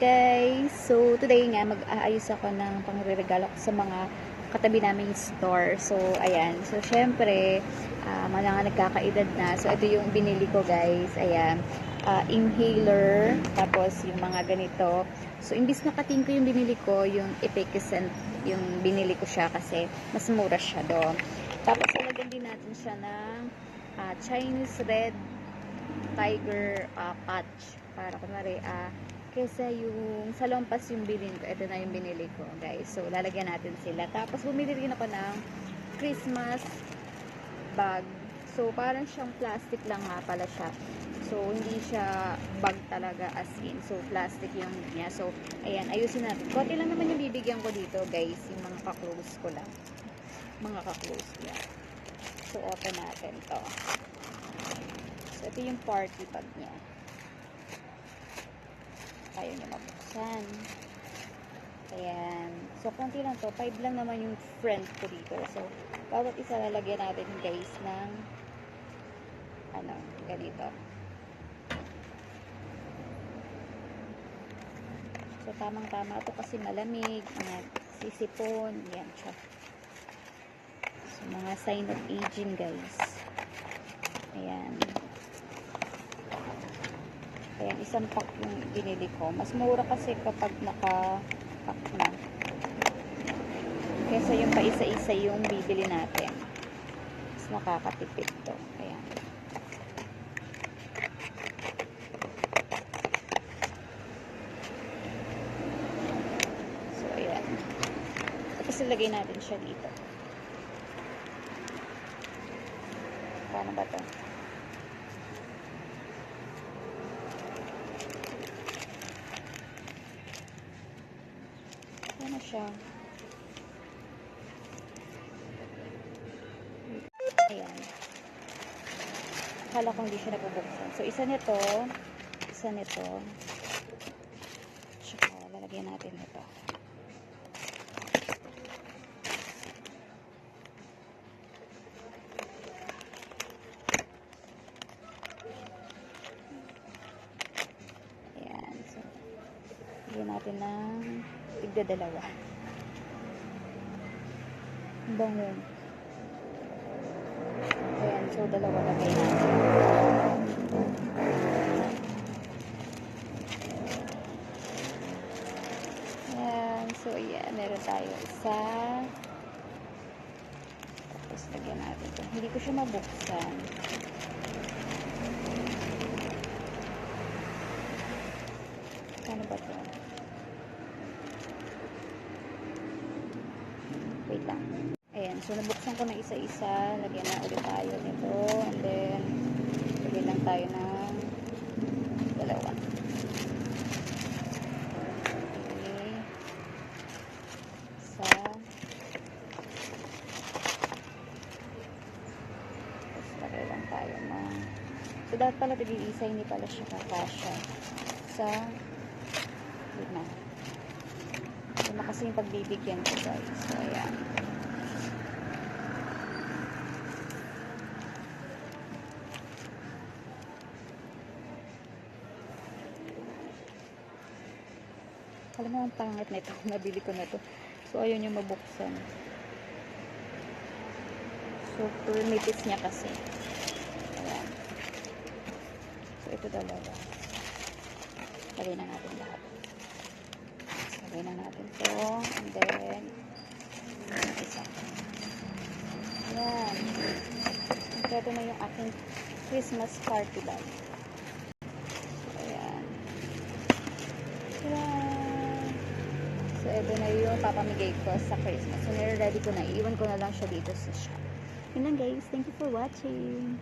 guys! So, today nga, mag-aayos ako ng pangre-regalo ko sa mga katabi naming store. So, ayan. So, syempre, mga nagkakaedad na. So, ito yung binili ko, guys. Ayan. Inhaler. Tapos, yung mga ganito. So, imbis na kating ko yung binili ko, yung Epicacent, yung binili ko siya kasi mas mura siya doon. Tapos, alagyan din natin siya ng Chinese Red Tiger patch. Para kunwari, kesa yung salompas yung bilhin ko, ito na yung binili ko, guys. So, lalagyan natin sila. Tapos, bumili rin ako ng Christmas bag. So, parang siyang plastic lang nga pala siya. So, hindi siya bag talaga as in. So, plastic yung niya. So, ayan, ayusin natin. Konti lang naman yung bibigyan ko dito, guys. Yung mga ka-close ko lang. Mga ka-close lang. So, open natin to. So, ito yung party bag niya. Ayaw niya mabuksan. Ayan. So, konti lang to. 5 lang naman yung friend ko dito. So, bawat isa lalagyan natin, guys, ng ganito. So, tamang-tama ito kasi malamig. Mga sisipon. Yan siya. So, mga sign of aging, guys. Ayan. Ayan, isang pack yung binili ko. Mas mura kasi kapag naka-pack na. Kesa yung pa-isa-isa yung bibili natin. Mas nakakatipid to. Ayan. So, ayan. Tapos ilagay natin siya dito. Paano ba to? Ano siya? Ayan. Akala ko hindi siya nabubuksan. So, isa nito. Tsaka, lalagyan natin ito. Ayan. So, lagyan natin ng tigda-dalawa. Ang bango. Ayan, so dalawa lagay natin. Ayan, so ayan, meron tayo isa. Tapos lagyan natin ito. Hindi ko siya mabuksan. Ano ba ito? Wait lang. Ayan, so nabuksan ko na isa-isa. Lagyan na ulit tayo nito. And then, lagyan lang tayo ng dalawa. Okay. Isa. Tapos lagyan lang tayo ng... So, dapat pala tig-iisa, hindi pala siya kakasya. Isa. Wait na. Lima kasi yung pagbibigyan ko, guys. So, ayan. Alam mo, ang pangit na ito. Nabili ko na ito. So, ayaw niya mabuksan. Super nipis niya kasi. Ayan. So, ito dalawa. Lagay na natin lahat. Lagay na natin ito. And then, isa. Ayan. Ito na yung aking Christmas party bag. So, ayan. Ayan. So, ito na yung papamigay ko sa Christmas. So, nire-ready ko na. Iiwan ko na lang siya dito sa shop. Yun lang, guys. Thank you for watching.